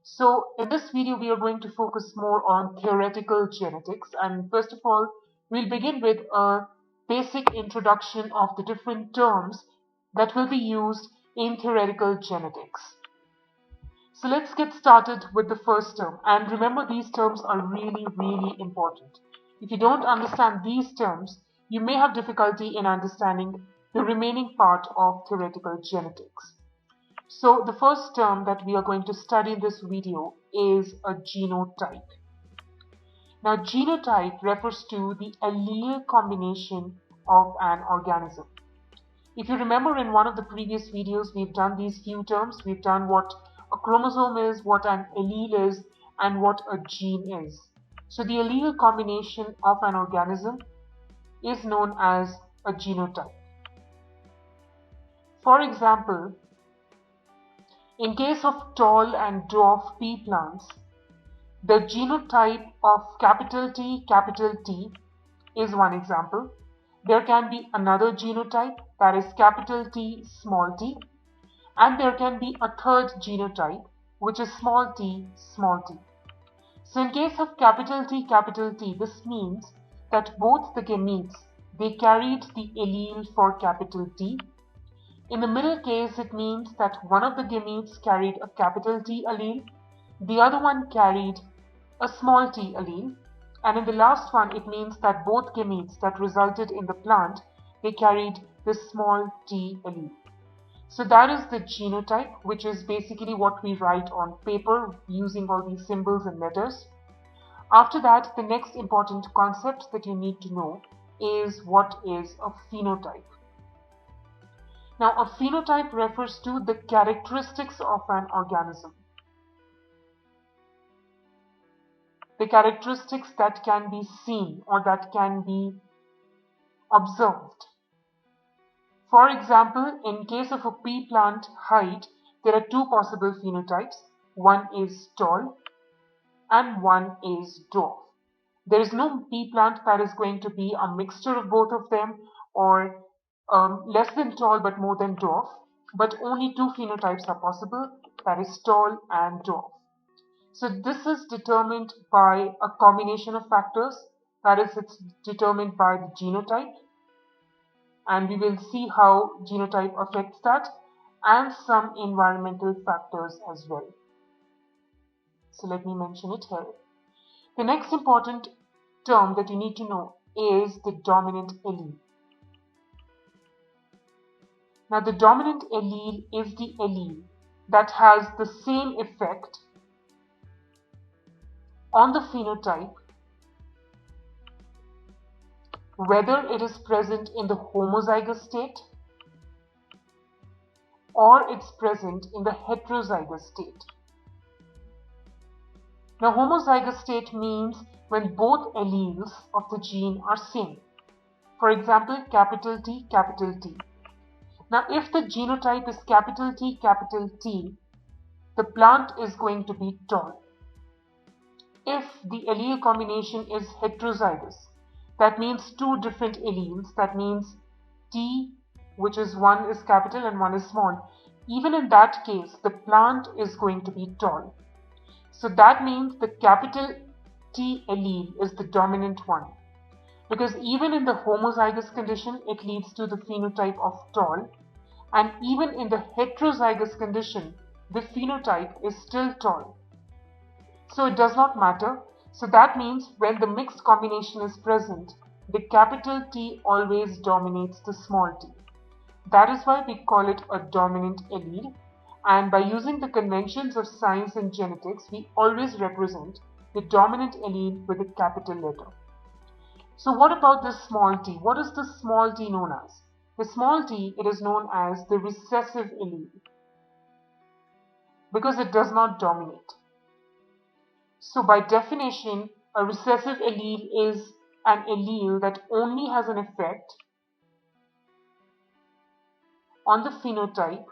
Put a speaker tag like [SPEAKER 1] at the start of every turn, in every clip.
[SPEAKER 1] So in this video, we are going to focus more on theoretical genetics. And first of all, we'll begin with a basic introduction of the different terms that will be used in theoretical genetics. So let's get started with the first term. And remember, these terms are really, really important. If you don't understand these terms, you may have difficulty in understanding the remaining part of theoretical genetics. So the first term that we are going to study in this video is a genotype. Now, genotype refers to the allele combination of an organism. If you remember, in one of the previous videos, we've done these few terms. We've done what a chromosome is, what an allele is, and what a gene is. So the allele combination of an organism is known as a genotype. For example, in case of tall and dwarf pea plants, the genotype of capital T is one example. There can be another genotype, that is capital T, small t, and there can be a third genotype, which is small t, small t. So in case of capital T, this means that both the gametes, they carried the allele for capital T. In the middle case, it means that one of the gametes carried a capital T allele, the other one carried a small t allele, and in the last one, it means that both gametes that resulted in the plant, they carried the small t allele. So that is the genotype, which is basically what we write on paper using all these symbols and letters. After that, the next important concept that you need to know is what is a phenotype. Now, a phenotype refers to the characteristics of an organism. The characteristics that can be seen or that can be observed. For example, in case of a pea plant height, there are two possible phenotypes. One is tall and one is dwarf. There is no pea plant that is going to be a mixture of both of them, or less than tall but more than dwarf, but only two phenotypes are possible, that is tall and dwarf. So this is determined by a combination of factors, that is, it's determined by the genotype, and we will see how genotype affects that, and some environmental factors as well. So let me mention it here. The next important term that you need to know is the dominant allele. Now, the dominant allele is the allele that has the same effect on the phenotype whether it is present in the homozygous state or it's present in the heterozygous state. Now, homozygous state means when both alleles of the gene are same. For example, capital T, capital T. Now, if the genotype is capital T, the plant is going to be tall. If the allele combination is heterozygous, that means two different alleles, that means T, which is one is capital and one is small. Even in that case, the plant is going to be tall. So that means the capital T allele is the dominant one. Because even in the homozygous condition, it leads to the phenotype of tall. And even in the heterozygous condition, the phenotype is still tall. So it does not matter. So that means when the mixed combination is present, the capital T always dominates the small t. That is why we call it a dominant allele. And by using the conventions of science and genetics, we always represent the dominant allele with a capital letter. So what about the small t? What is the small t known as? The small t, it is known as the recessive allele because it does not dominate. So by definition, a recessive allele is an allele that only has an effect on the phenotype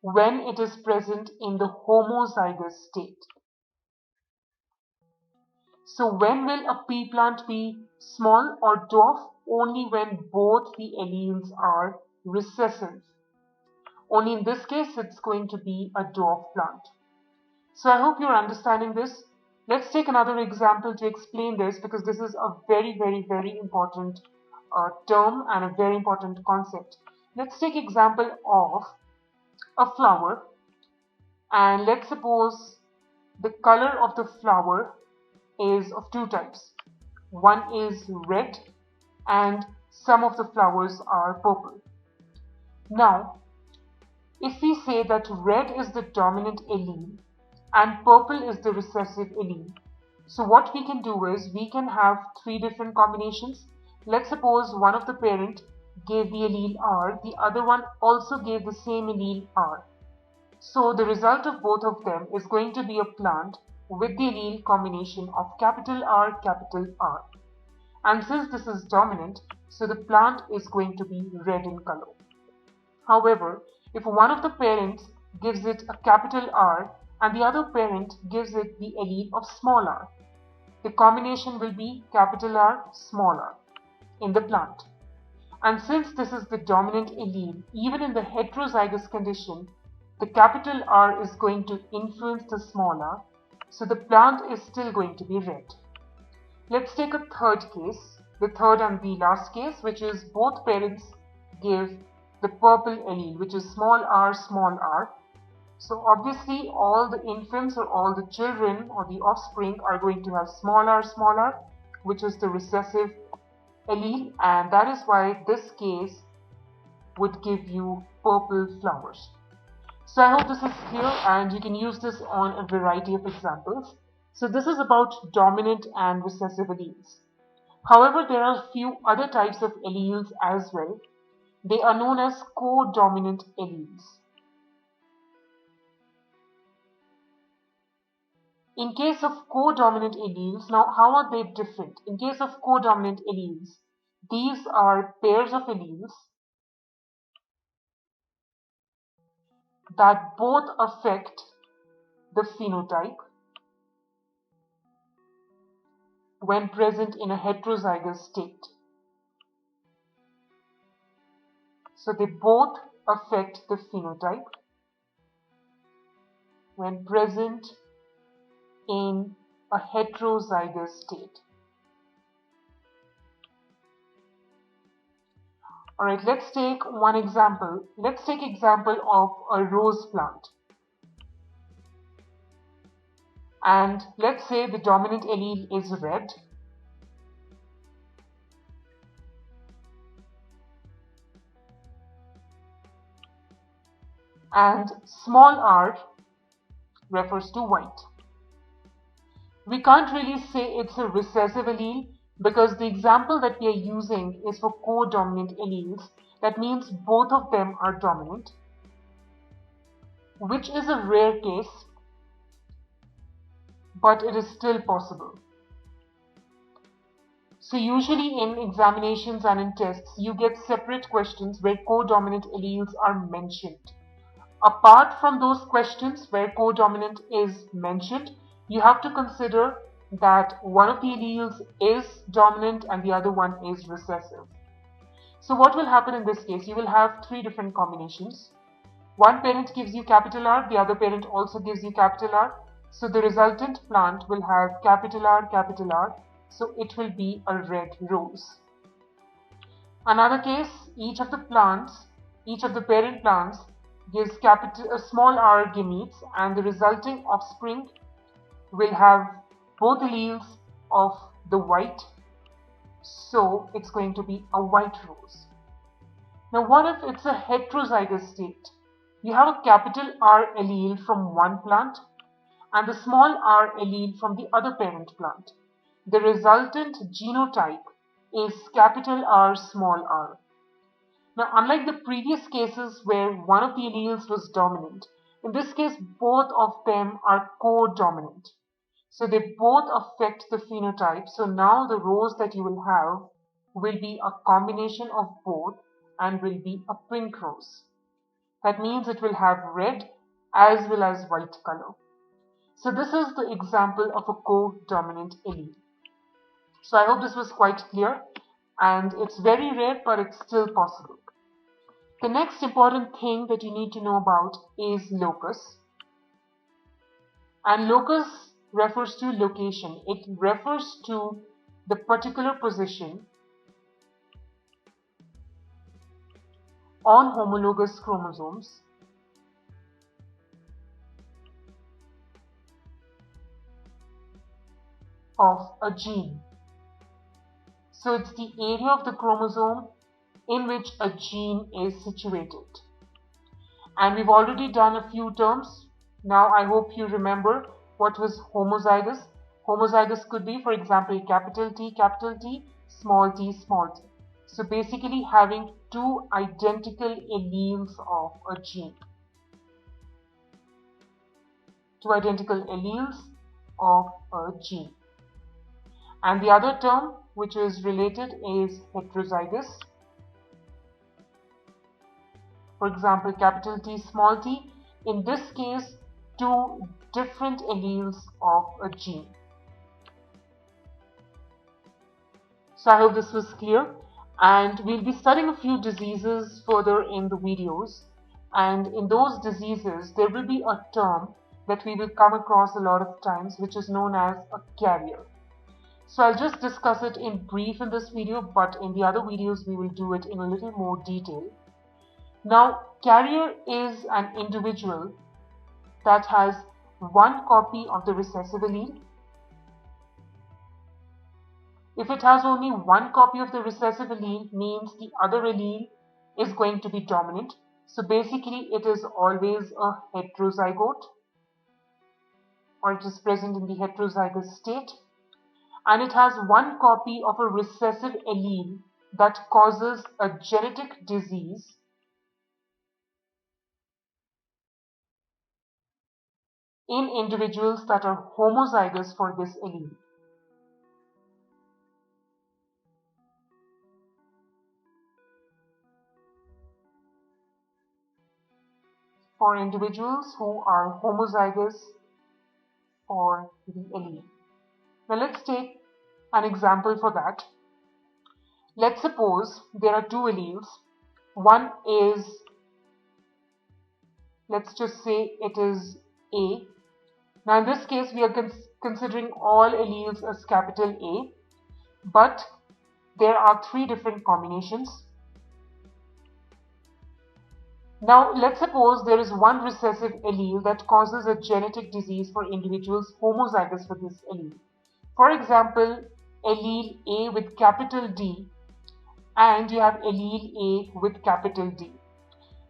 [SPEAKER 1] when it is present in the homozygous state. So when will a pea plant be small or dwarf? Only when both the alleles are recessive. Only in this case, it's going to be a dwarf plant. So I hope you're understanding this. Let's take another example to explain this, because this is a very, very, very important term and a very important concept. Let's take example of a flower, and let's suppose the color of the flower is of two types. One is red and some of the flowers are purple. Now, if we say that red is the dominant allele and purple is the recessive allele, so what we can do is we can have three different combinations. Let's suppose one of the parent gave the allele R, the other one also gave the same allele R. So the result of both of them is going to be a plant with the allele combination of capital R, capital R. And since this is dominant, so the plant is going to be red in color. However, if one of the parents gives it a capital R and the other parent gives it the allele of small r, the combination will be capital R, small r in the plant. And since this is the dominant allele, even in the heterozygous condition, the capital R is going to influence the small r, so the plant is still going to be red. Let's take a third case, the third and the last case, which is both parents give the purple allele, which is small r, small r. So obviously all the infants or all the children or the offspring are going to have small r, which is the recessive allele, and that is why this case would give you purple flowers. So I hope this is clear, and you can use this on a variety of examples. So this is about dominant and recessive alleles. However, there are a few other types of alleles as well. They are known as codominant alleles. In case of codominant alleles, now how are they different? In case of codominant alleles, these are pairs of alleles that both affect the phenotype when present in a heterozygous state. So they both affect the phenotype when present in a heterozygous state. Alright, let's take one example. Let's take example of a rose plant. And let's say the dominant allele is red. And small r refers to white. We can't really say it's a recessive allele because the example that we are using is for codominant alleles. That means both of them are dominant, which is a rare case, but it is still possible. So usually in examinations and in tests, you get separate questions where codominant alleles are mentioned. Apart from those questions where codominant is mentioned, you have to consider that one of the alleles is dominant and the other one is recessive. So what will happen in this case? You will have three different combinations. One parent gives you capital R, the other parent also gives you capital R. So the resultant plant will have capital R, so it will be a red rose. Another case, each of the parent plants gives small r gametes, and the resulting offspring will have both alleles of the white, so it's going to be a white rose. Now what if it's a heterozygous state? You have a capital R allele from one plant and the small r allele from the other parent plant. The resultant genotype is capital R, small r. Now, unlike the previous cases where one of the alleles was dominant, in this case both of them are codominant. So they both affect the phenotype. So now the rose that you will have will be a combination of both and will be a pink rose. That means it will have red as well as white color. So this is the example of a codominant allele. So I hope this was quite clear, and it's very rare, but it's still possible. The next important thing that you need to know about is locus. And locus refers to location. It refers to the particular position on homologous chromosomes of a gene. So it's the area of the chromosome in which a gene is situated. And we've already done a few terms. Now I hope you remember what was homozygous. Homozygous could be, for example, capital T, small t, small t. So basically having two identical alleles of a gene. Two identical alleles of a gene. And the other term which is related is heterozygous. For example, capital T, small t. In this case, two different alleles of a gene. So I hope this was clear. And we'll be studying a few diseases further in the videos. And in those diseases, there will be a term that we will come across a lot of times, which is known as a carrier. So I'll just discuss it in brief in this video, but in the other videos, we will do it in a little more detail. Now, carrier is an individual that has one copy of the recessive allele. If it has only one copy of the recessive allele, means the other allele is going to be dominant. So basically, it is always a heterozygote, or it is present in the heterozygous state. And it has one copy of a recessive allele that causes a genetic disease in individuals that are homozygous for this allele. For individuals who are homozygous for the allele. Now let's take an example for that. Let's suppose there are two alleles. One is, let's just say it is A. Now in this case we are considering all alleles as capital A, but there are three different combinations. Now let's suppose there is one recessive allele that causes a genetic disease for individuals homozygous for this allele. For example, allele A with capital D, and you have allele A with capital D.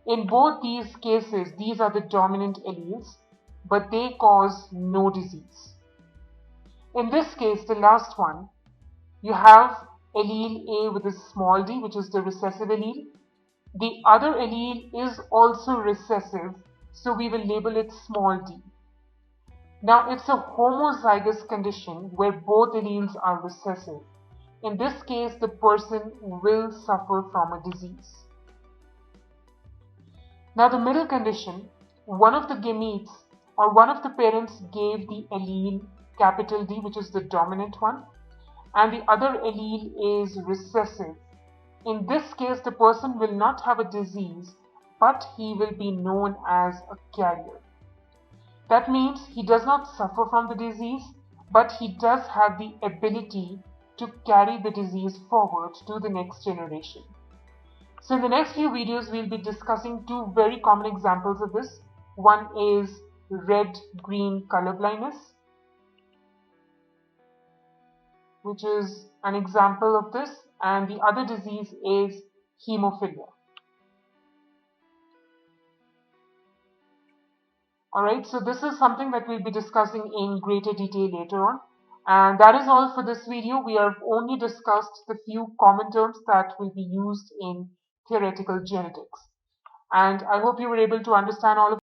[SPEAKER 1] In both these cases, these are the dominant alleles, but they cause no disease. In this case, the last one, you have allele A with a small d, which is the recessive allele. The other allele is also recessive, so we will label it small d. Now, it's a homozygous condition where both alleles are recessive. In this case, the person will suffer from a disease. Now, the middle condition, one of the gametes or one of the parents gave the allele capital D, which is the dominant one, and the other allele is recessive. In this case, the person will not have a disease, but he will be known as a carrier. That means he does not suffer from the disease, but he does have the ability to carry the disease forward to the next generation. So in the next few videos, we'll be discussing two very common examples of this. One is red-green color blindness, which is an example of this, and the other disease is hemophilia. Alright, so this is something that we'll be discussing in greater detail later on. And that is all for this video. We have only discussed the few common terms that will be used in theoretical genetics. And I hope you were able to understand all of